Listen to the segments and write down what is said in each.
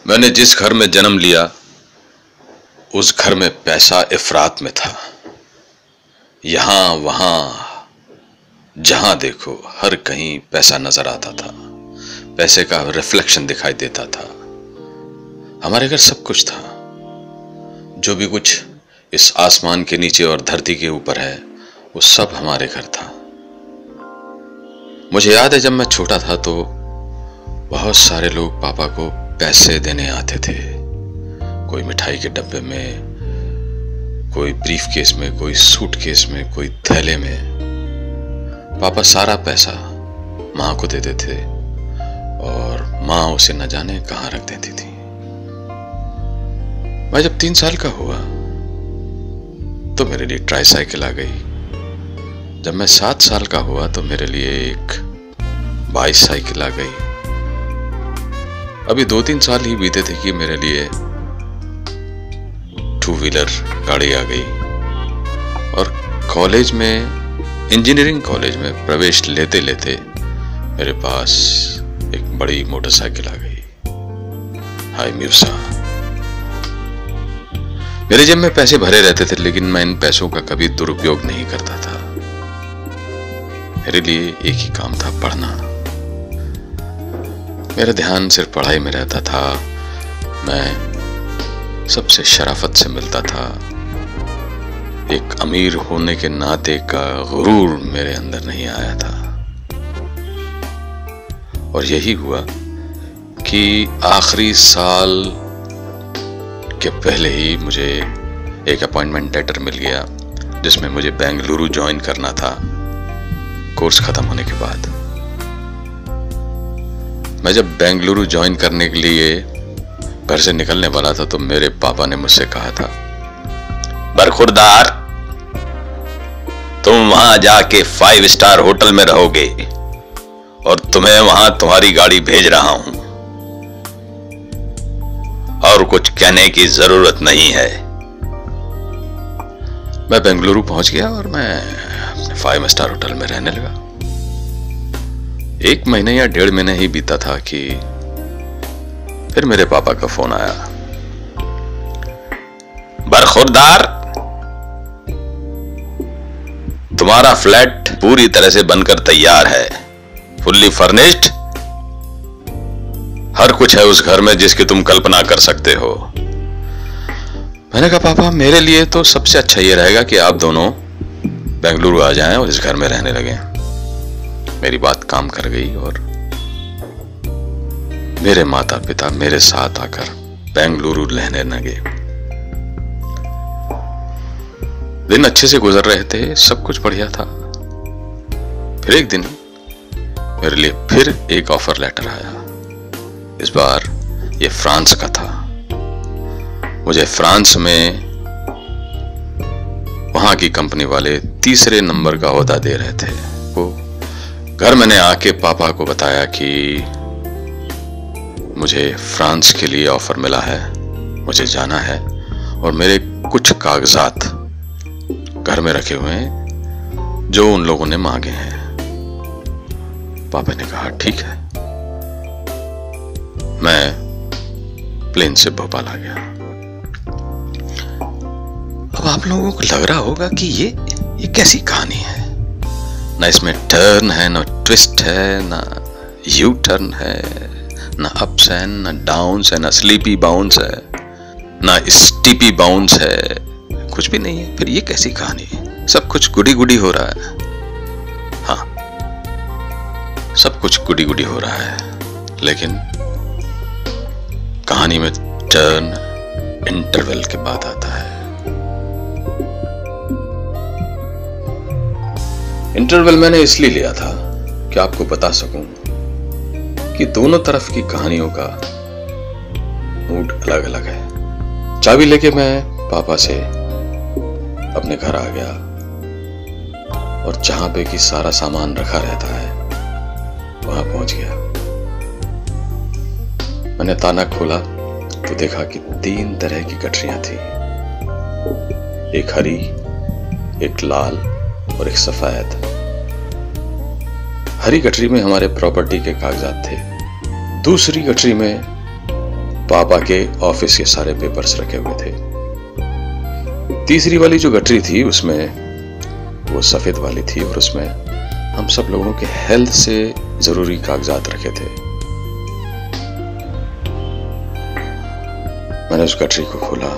मैंने जिस घर में जन्म लिया उस घर में पैसा इफरात में था। यहां वहां जहां देखो हर कहीं पैसा नजर आता था। पैसे का रिफ्लेक्शन दिखाई देता था। हमारे घर सब कुछ था। जो भी कुछ इस आसमान के नीचे और धरती के ऊपर है वो सब हमारे घर था। मुझे याद है जब मैं छोटा था तो बहुत सारे लोग पापा को पैसे देने आते थे। कोई मिठाई के डब्बे में, कोई ब्रीफ केस में, कोई सूटकेस में, कोई थैले में। पापा सारा पैसा मां को देते थे और मां उसे न जाने कहां रख देती थी। मैं जब 3 साल का हुआ तो मेरे लिए ट्राईसाइकिल आ गई। जब मैं 7 साल का हुआ तो मेरे लिए एक बाईसाइकिल आ गई। अभी 2-3 साल ही बीते थे कि मेरे लिए 2 व्हीलर गाड़ी आ गई। और कॉलेज में, इंजीनियरिंग कॉलेज में प्रवेश लेते लेते मेरे पास एक बड़ी मोटरसाइकिल आ गई, हाई म्यूसा। मेरे जेब में पैसे भरे रहते थे लेकिन मैं इन पैसों का कभी दुरुपयोग नहीं करता था। मेरे लिए एक ही काम था, पढ़ना। मेरा ध्यान सिर्फ पढ़ाई में रहता था। मैं सबसे शराफत से मिलता था। एक अमीर होने के नाते का गुरूर मेरे अंदर नहीं आया था। और यही हुआ कि आखिरी साल के पहले ही मुझे एक अपॉइंटमेंट लेटर मिल गया जिसमें मुझे बेंगलुरु ज्वाइन करना था कोर्स खत्म होने के बाद। मैं जब बेंगलुरु ज्वाइन करने के लिए घर से निकलने वाला था तो मेरे पापा ने मुझसे कहा था, बरखुरदार, तुम वहां जाके 5 स्टार होटल में रहोगे और तुम्हें वहां तुम्हारी गाड़ी भेज रहा हूं और कुछ कहने की जरूरत नहीं है। मैं बेंगलुरु पहुंच गया और मैं अपने 5 स्टार होटल में रहने लगा। 1 महीने या 1.5 महीने ही बीता था कि फिर मेरे पापा का फोन आया, बरखुरदार, तुम्हारा फ्लैट पूरी तरह से बनकर तैयार है, फुल्ली फर्निश्ड। हर कुछ है उस घर में जिसकी तुम कल्पना कर सकते हो। मैंने कहा, पापा, मेरे लिए तो सबसे अच्छा ये रहेगा कि आप दोनों बेंगलुरु आ जाएं और इस घर में रहने लगें। मेरी बात काम कर गई और मेरे माता पिता मेरे साथ आकर बेंगलुरु रहने लगे। दिन अच्छे से गुजर रहे थे, सब कुछ बढ़िया था। फिर एक दिन मेरे लिए फिर एक ऑफर लेटर आया। इस बार ये फ्रांस का था। मुझे फ्रांस में वहां की कंपनी वाले 3रे नंबर का ओहदा दे रहे थे। वो घर मैंने आके पापा को बताया कि मुझे फ्रांस के लिए ऑफर मिला है, मुझे जाना है और मेरे कुछ कागजात घर में रखे हुए हैं जो उन लोगों ने मांगे हैं। पापा ने कहा, ठीक है। मैं प्लेन से भोपाल आ गया। अब आप लोगों को लग रहा होगा कि ये कैसी कहानी है। ना इसमें टर्न है, ना ट्विस्ट है, ना यू टर्न है, ना अप्स है, ना डाउन्स है, ना स्लीपी बाउंस है, ना स्टीपी बाउंस है, कुछ भी नहीं है। फिर ये कैसी कहानी है? सब कुछ गुडी गुडी हो रहा है। हाँ, सब कुछ गुडी गुडी हो रहा है, लेकिन कहानी में टर्न इंटरवल के बाद आता है। इंटरवल मैंने इसलिए लिया था कि आपको बता सकूं कि दोनों तरफ की कहानियों का मूड अलग अलग है। चाबी लेके मैं पापा से अपने घर आ गया और जहां पे कि सारा सामान रखा रहता है वहां पहुंच गया। मैंने ताना खोला तो देखा कि 3 तरह की गठरियां थी, एक हरी, एक लाल और एक सफेद। हरी गठरी में हमारे प्रॉपर्टी के कागजात थे। दूसरी गठरी में पापा के ऑफिस के सारे पेपर्स रखे हुए थे। तीसरी वाली जो गठरी थी उसमें वो सफेद वाली थी और उसमें हम सब लोगों के हेल्थ से जरूरी कागजात रखे थे। मैंने उस गठरी को खोला,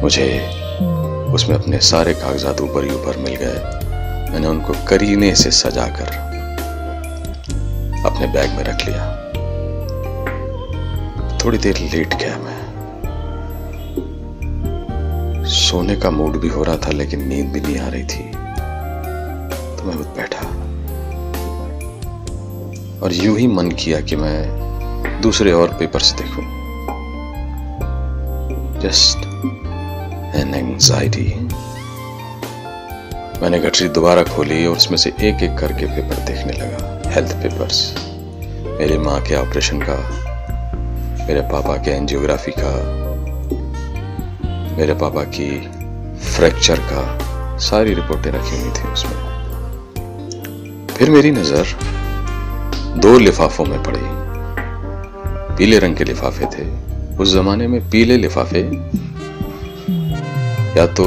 मुझे उसमें अपने सारे कागजात ऊपर ही ऊपर मिल गए। मैंने उनको करीने से सजाकर अपने बैग में रख लिया। थोड़ी देर लेट गया मैं। सोने का मूड भी हो रहा था लेकिन नींद भी नहीं आ रही थी, तो मैं उठ बैठा और यूं ही मन किया कि मैं दूसरे और पेपर्स देखूं। Just an anxiety. मैंने गठरी दोबारा खोली और उसमें से एक एक करके पेपर देखने लगा। हेल्थ पेपर्स, मेरी माँ के ऑपरेशन का, मेरे पापा के एंजियोग्राफी का, मेरे पापा की फ्रैक्चर का, सारी रिपोर्टें रखी हुई थी उसमें। फिर मेरी नजर 2 लिफाफों में पड़ी। पीले रंग के लिफाफे थे। उस जमाने में पीले लिफाफे या तो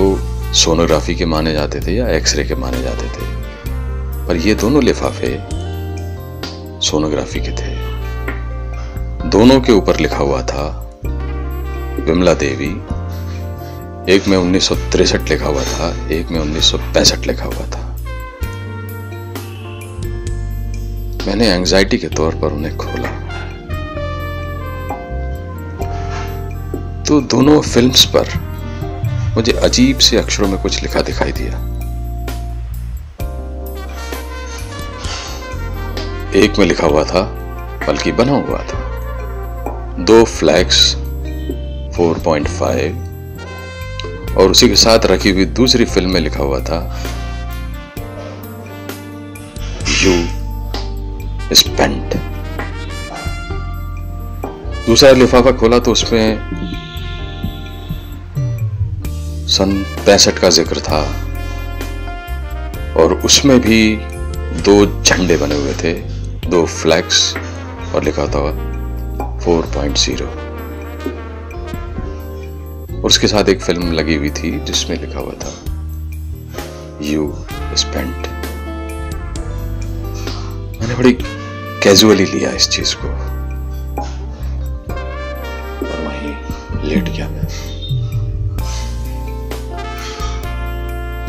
सोनोग्राफी के माने जाते थे या एक्सरे के माने जाते थे, पर ये दोनों लिफाफे सोनोग्राफी के थे। दोनों के ऊपर लिखा हुआ था विमला देवी। एक में 1963 लिखा हुआ था, एक में 1965 लिखा हुआ था। मैंने एंजाइटी के तौर पर उन्हें खोला तो दोनों फिल्म्स पर मुझे अजीब से अक्षरों में कुछ लिखा दिखाई दिया। एक में लिखा हुआ था, बल्कि बना हुआ था, 2 फ्लैग्स 4.5, और उसी के साथ रखी हुई दूसरी फिल्म में लिखा हुआ था यू स्पेंट। दूसरा लिफाफा खोला तो उसमें सन 65 का जिक्र था और उसमें भी 2 झंडे बने हुए थे, 2 फ्लैग्स, और लिखा था 4.0। उसके साथ एक फिल्म लगी हुई थी जिसमें लिखा हुआ था यू स्पेंट। मैंने बड़ी कैजुअली लिया इस चीज को और वहीं लेट गया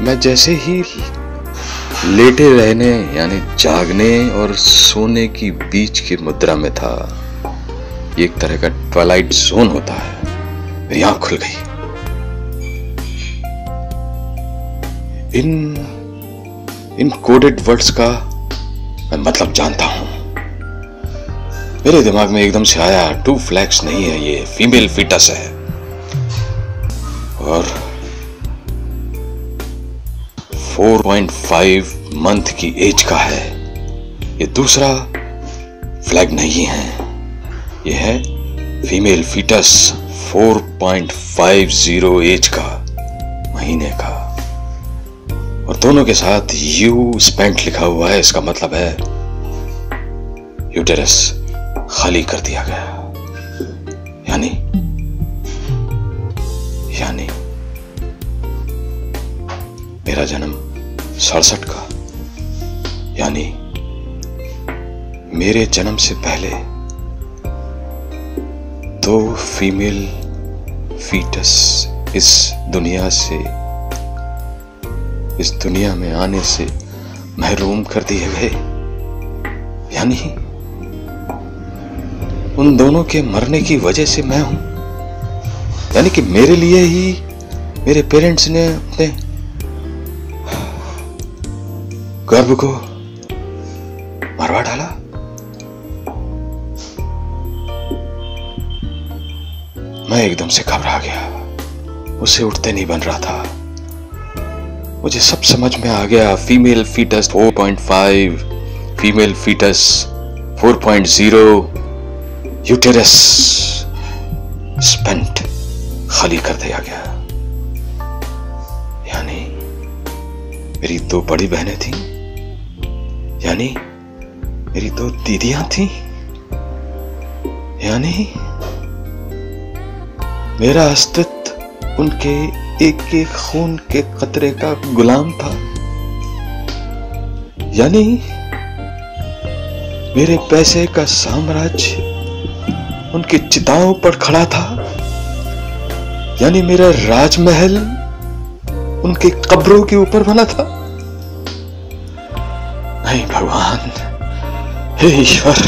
मैं जैसे ही लेटे रहने यानी जागने और सोने की बीच की मुद्रा में था। एक तरह का ट्वाइलाइट जोन होता है। मेरी आंख खुल गई। इन कोडेड वर्ड्स का मैं मतलब जानता हूं। मेरे दिमाग में एकदम से आया 2 फ्लैग्स नहीं है, ये फीमेल फीटस है और 4.5 मंथ की एज का है। ये दूसरा फ्लैग नहीं है, ये है फीमेल फीटस 4.50 एज का, महीने का, और दोनों के साथ यू स्पेंट लिखा हुआ है। इसका मतलब है यूटेरस खाली कर दिया गया। यानी मेरा जन्म 67 का, यानी मेरे जन्म से पहले 2 फीमेल फीटस इस दुनिया में आने से महरूम कर दिए गए। यानी उन दोनों के मरने की वजह से मैं हूं। यानी कि मेरे लिए ही मेरे पेरेंट्स ने अपने गर्भ को मरवा डाला। मैं एकदम से घबरा गया। मुझसे उठते नहीं बन रहा था। मुझे सब समझ में आ गया। Female foetus 4.5, female foetus 4.0, uterus spent, खाली कर दिया गया। यानी मेरी 2 बड़ी बहनें थीं, यानी मेरी 2 दीदियां थीं, यानी मेरा अस्तित्व उनके एक एक खून के कतरे का गुलाम था। यानी मेरे पैसे का साम्राज्य उनकी चिताओं पर खड़ा था। यानी मेरा राजमहल उनकी कब्रों के ऊपर बना था। नहीं भगवान, हे ईश्वर,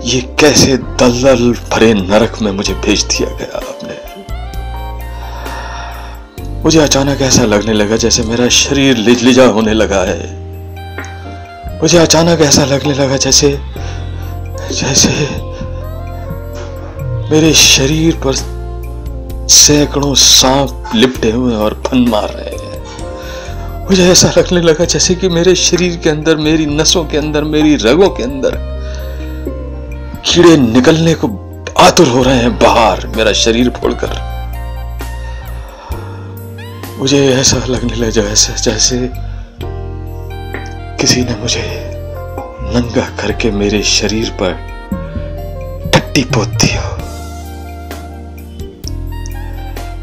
ये कैसे दलदल भरे नरक में मुझे भेज दिया गया आपने। मुझे अचानक ऐसा लगने लगा जैसे मेरा शरीर लिजलिजा होने लगा है। मुझे अचानक ऐसा लगने लगा जैसे मेरे शरीर पर सैकड़ों सांप लिपटे हुए और फन मार रहे हैं। मुझे ऐसा लगने लगा जैसे कि मेरे शरीर के अंदर, मेरी नसों के अंदर, मेरी रगों के अंदर कीड़े निकलने को आतुर हो रहे हैं बाहर मेरा शरीर फोड़कर। मुझे ऐसा लगने लगा जैसे किसी ने मुझे नंगा करके मेरे शरीर पर टट्टी पोत दी हो।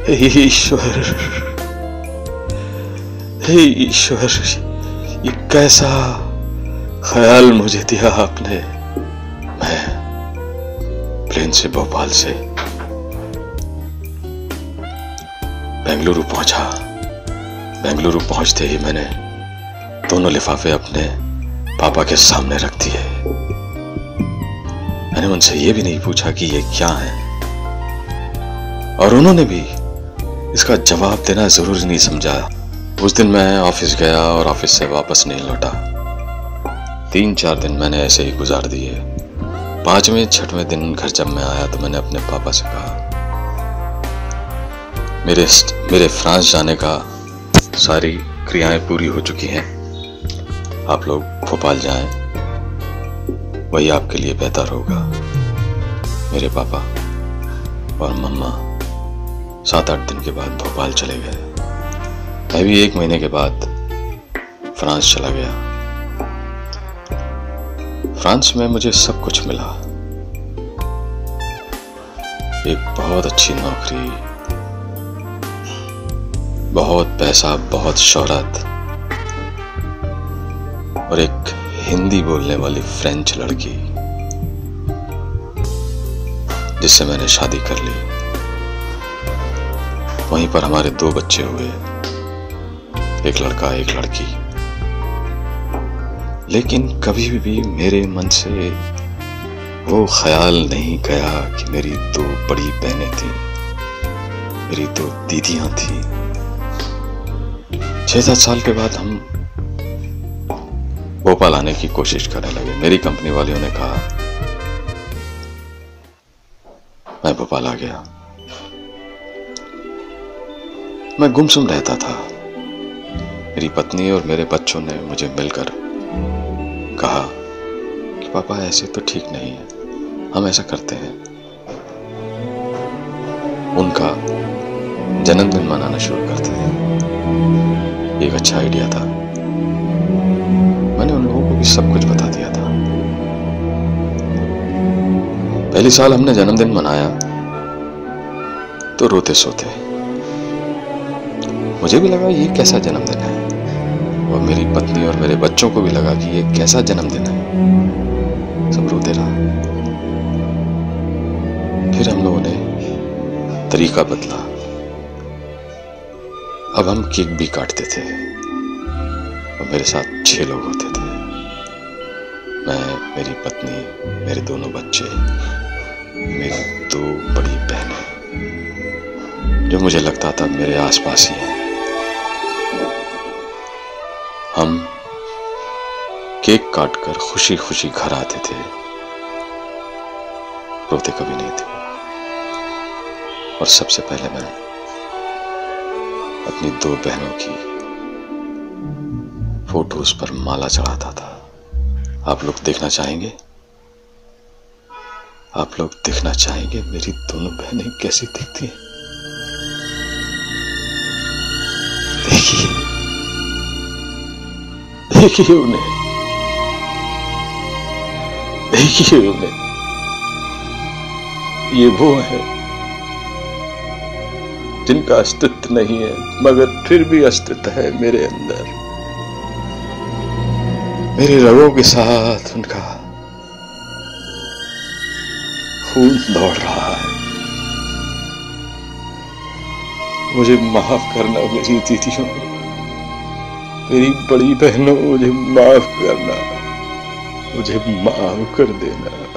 हे ईश्वर, हे ईश्वर, ये कैसा ख्याल मुझे दिया आपने। मैं प्लेन से, भोपाल से बेंगलुरु पहुंचा। बेंगलुरु पहुंचते ही मैंने दोनों लिफाफे अपने पापा के सामने रख दिए। मैंने उनसे यह भी नहीं पूछा कि ये क्या है, और उन्होंने भी इसका जवाब देना जरूरी नहीं समझा। उस दिन मैं ऑफिस गया और ऑफिस से वापस नहीं लौटा। 3-4 दिन मैंने ऐसे ही गुजार दिए। 5वें-6वें दिन घर जब मैं आया तो मैंने अपने पापा से कहा, मेरे फ्रांस जाने का सारी क्रियाएं पूरी हो चुकी हैं। आप लोग भोपाल जाएं, वही आपके लिए बेहतर होगा। मेरे पापा और मम्मा 7-8 दिन के बाद भोपाल चले गए। मैं भी 1 महीने के बाद फ्रांस चला गया। फ्रांस में मुझे सब कुछ मिला। एक बहुत अच्छी नौकरी, बहुत पैसा, बहुत शोहरत, और एक हिंदी बोलने वाली फ्रेंच लड़की जिससे मैंने शादी कर ली। वहीं पर हमारे 2 बच्चे हुए, एक लड़का एक लड़की। लेकिन कभी भी मेरे मन से वो ख्याल नहीं गया कि मेरी 2 बड़ी बहनें थी, मेरी 2 दीदियां थी। 6-7 साल के बाद हम भोपाल आने की कोशिश करने लगे। मेरी कंपनी वालों ने कहा, मैं भोपाल आ गया। मैं गुमसुम रहता था। मेरी पत्नी और मेरे बच्चों ने मुझे मिलकर कहा कि पापा ऐसे तो ठीक नहीं है, हम ऐसा करते हैं। उनका जन्मदिन मनाना शुरू करते हैं। एक अच्छा आइडिया था। मैंने उन लोगों को भी सब कुछ बता दिया था। पहली साल हमने जन्मदिन मनाया तो रोते सोते। मुझे भी लगा ये कैसा जन्मदिन है, और मेरी पत्नी और मेरे बच्चों को भी लगा कि ये कैसा जन्मदिन है। सब रोते रहा। फिर हम लोगों ने तरीका बदला। अब हम केक भी काटते थे, और मेरे साथ 6 लोग होते थे। मैं, मेरी पत्नी, मेरे दोनों बच्चे, मेरी 2 बड़ी बहनें, जो मुझे लगता था मेरे आसपास ही हैं। हम केक काटकर खुशी खुशी घर आते थे, रोते कभी नहीं थे। और सबसे पहले मैं अपनी 2 बहनों की फोटोज पर माला चढ़ाता था। आप लोग देखना चाहेंगे? आप लोग देखना चाहेंगे मेरी दोनों बहनें कैसी दिखती हैं? देखिए, देखिए उन्हें, देखिए उन्हें। ये वो है जिनका अस्तित्व नहीं है मगर फिर भी अस्तित्व है मेरे अंदर। मेरे रगों के साथ उनका खून दौड़ रहा है। मुझे माफ करना मेरी दीदियों, मेरी बड़ी बहनों, मुझे माफ करना, मुझे माफ कर देना।